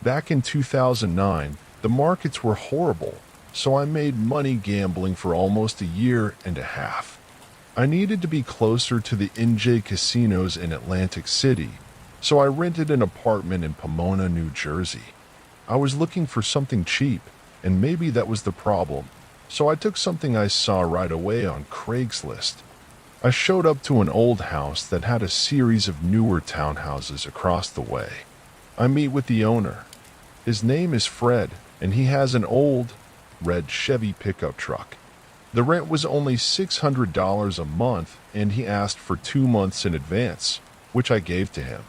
Back in 2009, the markets were horrible, so I made money gambling for almost a year and a half. I needed to be closer to the NJ casinos in Atlantic City, so I rented an apartment in Pomona, New Jersey. I was looking for something cheap, and maybe that was the problem, so I took something I saw right away on Craigslist. I showed up to an old house that had a series of newer townhouses across the way. I meet with the owner. His name is Fred, and he has an old, red Chevy pickup truck. The rent was only $600 a month, and he asked for 2 months in advance, which I gave to him.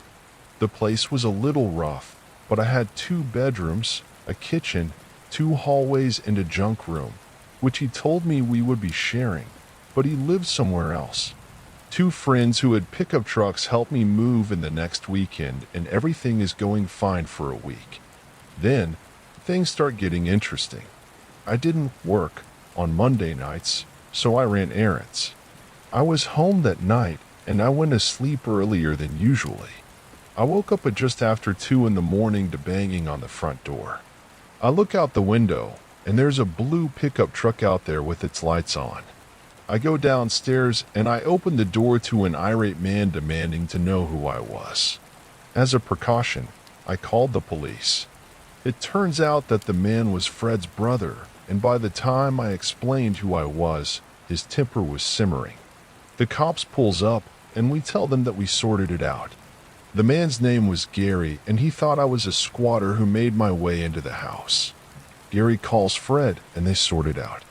The place was a little rough, but I had 2 bedrooms, a kitchen, 2 hallways, and a junk room, which he told me we would be sharing, but he lived somewhere else. 2 friends who had pickup trucks helped me move in the next weekend, and everything is going fine for a week. Then, things start getting interesting. I didn't work on Monday nights, so I ran errands. I was home that night, and I went to sleep earlier than usually. I woke up at just after 2 in the morning to banging on the front door. I look out the window, and there's a blue pickup truck out there with its lights on. I go downstairs, and I open the door to an irate man demanding to know who I was. As a precaution, I called the police. It turns out that the man was Fred's brother, and by the time I explained who I was, his temper was simmering. The cops pulls up, and we tell them that we sorted it out. The man's name was Gary, and he thought I was a squatter who made my way into the house. Gary calls Fred, and they sort it out.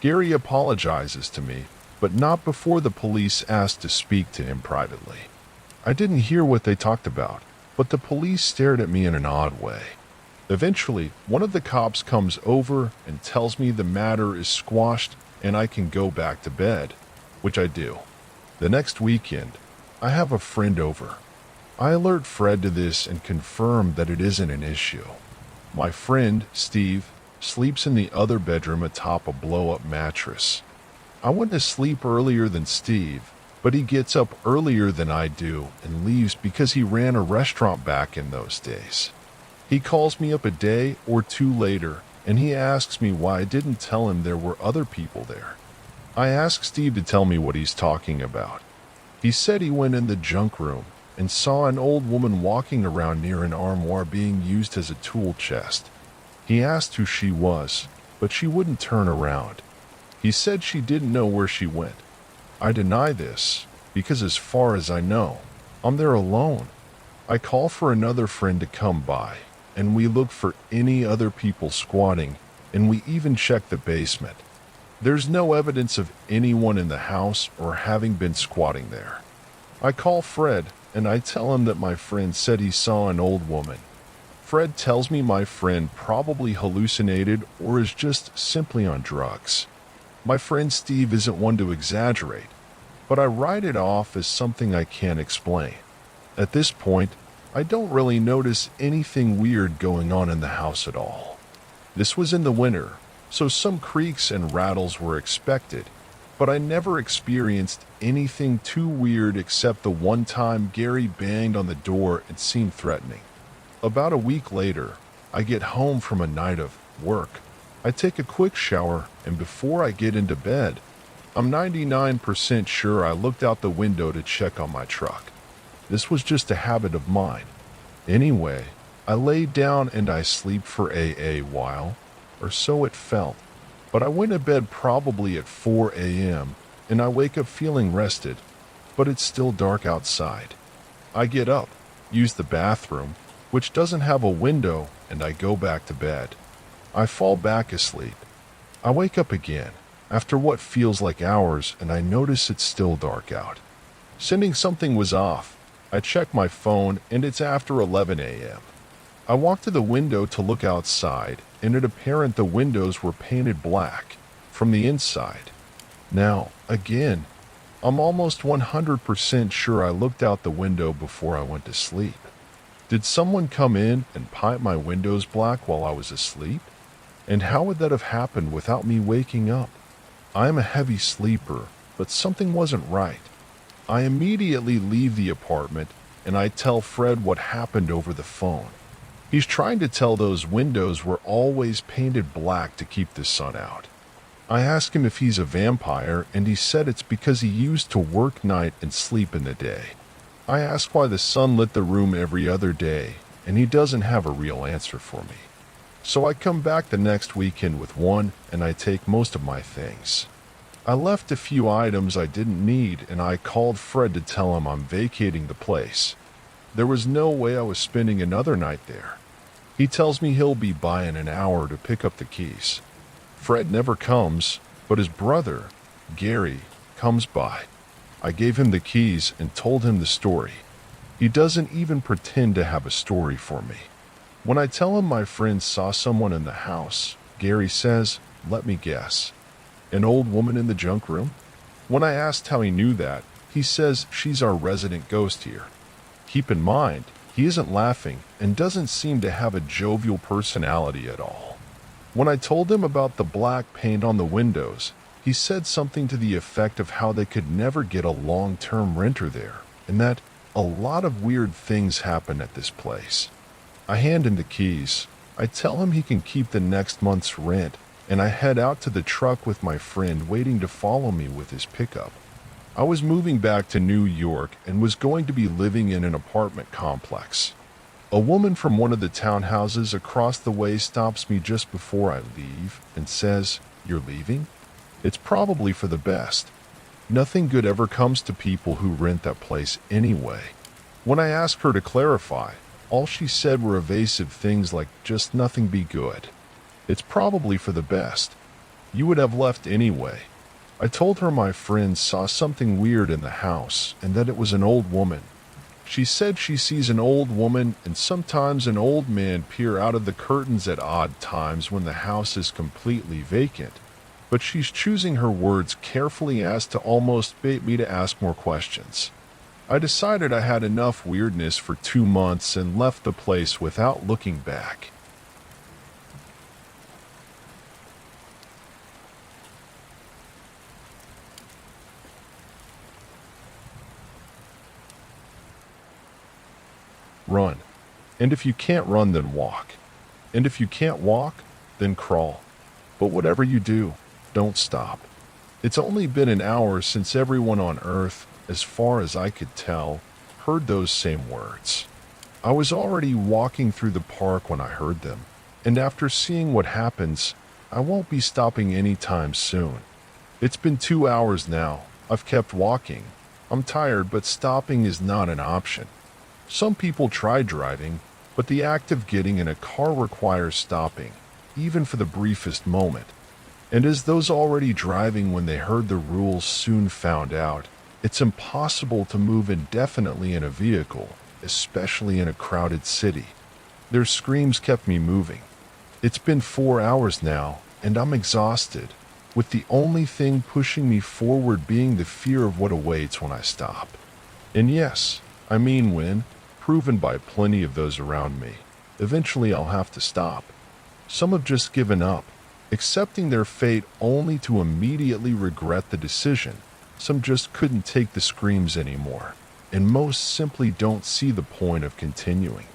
Gary apologizes to me, but not before the police asked to speak to him privately. I didn't hear what they talked about, but the police stared at me in an odd way. Eventually, one of the cops comes over and tells me the matter is squashed and I can go back to bed, which I do. The next weekend, I have a friend over. I alert Fred to this and confirm that it isn't an issue. My friend, Steve, sleeps in the other bedroom atop a blow-up mattress. I went to sleep earlier than Steve, but he gets up earlier than I do and leaves because he ran a restaurant back in those days. He calls me up a day or 2 later, and he asks me why I didn't tell him there were other people there. I ask Steve to tell me what he's talking about. He said he went in the junk room and saw an old woman walking around near an armoire being used as a tool chest. He asked who she was, but she wouldn't turn around. He said she didn't know where she went. I deny this, because as far as I know, I'm there alone. I call for another friend to come by, and we look for any other people squatting, and we even check the basement. There's no evidence of anyone in the house or having been squatting there. I call Fred, and I tell him that my friend said he saw an old woman. Fred tells me my friend probably hallucinated or is just simply on drugs. My friend Steve isn't one to exaggerate, but I write it off as something I can't explain. At this point, I don't really notice anything weird going on in the house at all. This was in the winter, so some creaks and rattles were expected, but I never experienced anything too weird except the one time Gary banged on the door and seemed threatening. About a week later, I get home from a night of work. I take a quick shower, and before I get into bed, I'm 99% sure I looked out the window to check on my truck. This was just a habit of mine. Anyway, I lay down and I sleep for a while, or so it felt. But I went to bed probably at 4 a.m., and I wake up feeling rested, but it's still dark outside. I get up, use the bathroom, which doesn't have a window, and I go back to bed. I fall back asleep. I wake up again, after what feels like hours, and I notice it's still dark out. Sending something was off. I check my phone, and it's after 11 a.m. I walk to the window to look outside, and it apparent the windows were painted black from the inside. Now, again, I'm almost 100% sure I looked out the window before I went to sleep. Did someone come in and paint my windows black while I was asleep? And how would that have happened without me waking up? I am a heavy sleeper, but something wasn't right. I immediately leave the apartment, and I tell Fred what happened over the phone. He's trying to tell those windows were always painted black to keep the sun out. I asked him if he's a vampire, and he said it's because he used to work night and sleep in the day. I asked why the sun lit the room every other day, and he doesn't have a real answer for me. So I come back the next weekend with one, and I take most of my things. I left a few items I didn't need, and I called Fred to tell him I'm vacating the place. There was no way I was spending another night there. He tells me he'll be by in an hour to pick up the keys. Fred never comes, but his brother, Gary, comes by. I gave him the keys and told him the story. He doesn't even pretend to have a story for me. When I tell him my friend saw someone in the house, Gary says, "Let me guess. An old woman in the junk room?" When I asked how he knew that, he says she's our resident ghost here. Keep in mind, he isn't laughing and doesn't seem to have a jovial personality at all. When I told him about the black paint on the windows, he said something to the effect of how they could never get a long-term renter there, and that a lot of weird things happen at this place. I hand him the keys. I tell him he can keep the next month's rent, and I head out to the truck with my friend waiting to follow me with his pickup. I was moving back to New York and was going to be living in an apartment complex. A woman from one of the townhouses across the way stops me just before I leave and says, "You're leaving? It's probably for the best. Nothing good ever comes to people who rent that place anyway." When I asked her to clarify, all she said were evasive things like just nothing be good. It's probably for the best. You would have left anyway. I told her my friend saw something weird in the house and that it was an old woman. She said she sees an old woman and sometimes an old man peer out of the curtains at odd times when the house is completely vacant. But she's choosing her words carefully as to almost bait me to ask more questions. I decided I had enough weirdness for 2 months and left the place without looking back. Run. And if you can't run, then walk. And if you can't walk, then crawl. But whatever you do, don't stop. It's only been an hour since everyone on Earth, as far as I could tell, heard those same words. I was already walking through the park when I heard them, and after seeing what happens, I won't be stopping anytime soon. It's been 2 hours now. I've kept walking. I'm tired, but stopping is not an option. Some people try driving, but the act of getting in a car requires stopping, even for the briefest moment. And as those already driving when they heard the rules soon found out, it's impossible to move indefinitely in a vehicle, especially in a crowded city. Their screams kept me moving. It's been 4 hours now, and I'm exhausted, with the only thing pushing me forward being the fear of what awaits when I stop. And yes, I mean when, proven by plenty of those around me, eventually I'll have to stop. Some have just given up, accepting their fate only to immediately regret the decision. Some just couldn't take the screams anymore, and most simply don't see the point of continuing.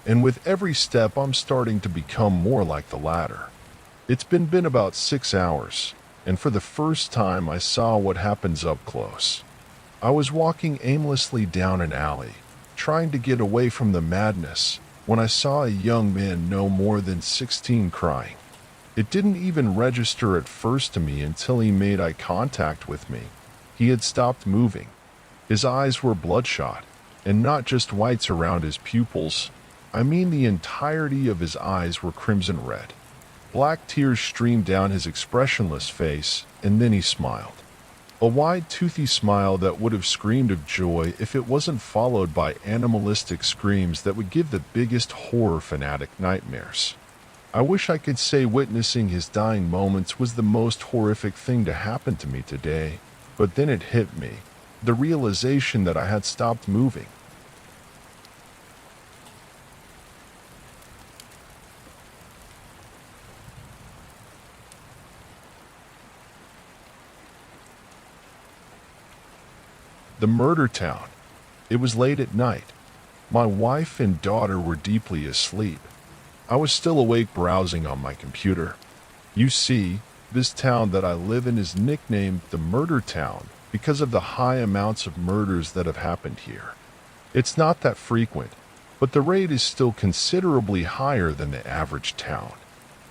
And with every step, I'm starting to become more like the latter. It's been about 6 hours, and for the first time I saw what happens up close. I was walking aimlessly down an alley, trying to get away from the madness, when I saw a young man no more than 16 crying. It didn't even register at first to me until he made eye contact with me. He had stopped moving. His eyes were bloodshot, and not just whites around his pupils. I mean the entirety of his eyes were crimson red. Black tears streamed down his expressionless face, and then he smiled. A wide, toothy smile that would have screamed of joy if it wasn't followed by animalistic screams that would give the biggest horror fanatic nightmares. I wish I could say witnessing his dying moments was the most horrific thing to happen to me today, but then it hit me, the realization that I had stopped moving. The murder town. It was late at night. My wife and daughter were deeply asleep, I was still awake browsing on my computer. You see, this town that I live in is nicknamed the Murder Town because of the high amounts of murders that have happened here. It's not that frequent, but the rate is still considerably higher than the average town.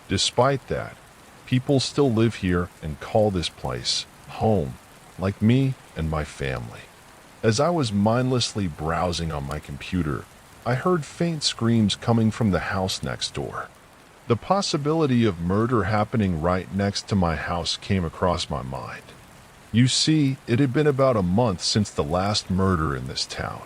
Despite that, people still live here and call this place home, like me and my family. As I was mindlessly browsing on my computer, I heard faint screams coming from the house next door. The possibility of murder happening right next to my house came across my mind. You see, it had been about a month since the last murder in this town.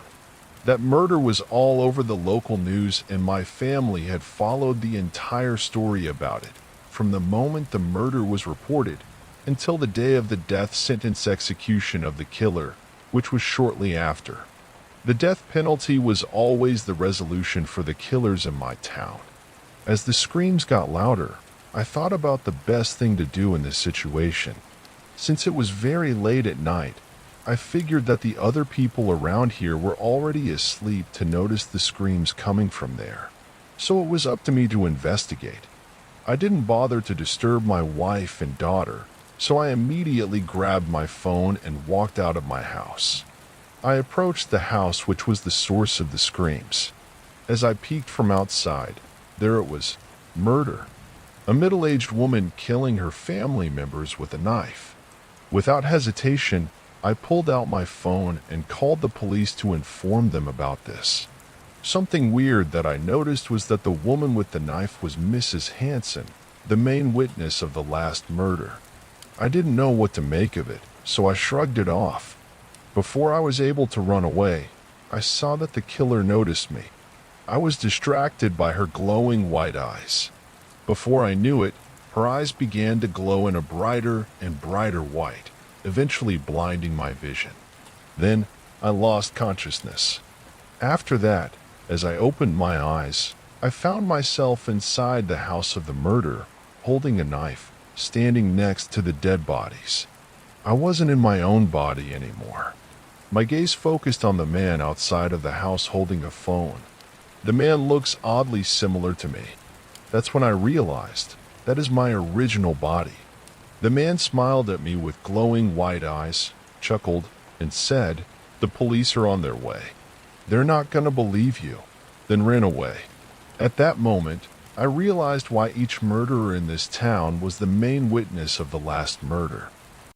That murder was all over the local news, and my family had followed the entire story about it, from the moment the murder was reported until the day of the death sentence execution of the killer, which was shortly after. The death penalty was always the resolution for the killers in my town. As the screams got louder, I thought about the best thing to do in this situation. Since it was very late at night, I figured that the other people around here were already asleep to notice the screams coming from there. So it was up to me to investigate. I didn't bother to disturb my wife and daughter, so I immediately grabbed my phone and walked out of my house. I approached the house which was the source of the screams. As I peeked from outside, there it was, murder. A middle-aged woman killing her family members with a knife. Without hesitation, I pulled out my phone and called the police to inform them about this. Something weird that I noticed was that the woman with the knife was Mrs. Hanson, the main witness of the last murder. I didn't know what to make of it, so I shrugged it off. Before I was able to run away, I saw that the killer noticed me. I was distracted by her glowing white eyes. Before I knew it, her eyes began to glow in a brighter and brighter white, eventually blinding my vision. Then I lost consciousness. After that, as I opened my eyes, I found myself inside the house of the murder, holding a knife, standing next to the dead bodies. I wasn't in my own body anymore. My gaze focused on the man outside of the house holding a phone. The man looks oddly similar to me. That's when I realized that is my original body. The man smiled at me with glowing white eyes, chuckled, and said, "The police are on their way. They're not gonna believe you," then ran away. At that moment, I realized why each murderer in this town was the main witness of the last murder.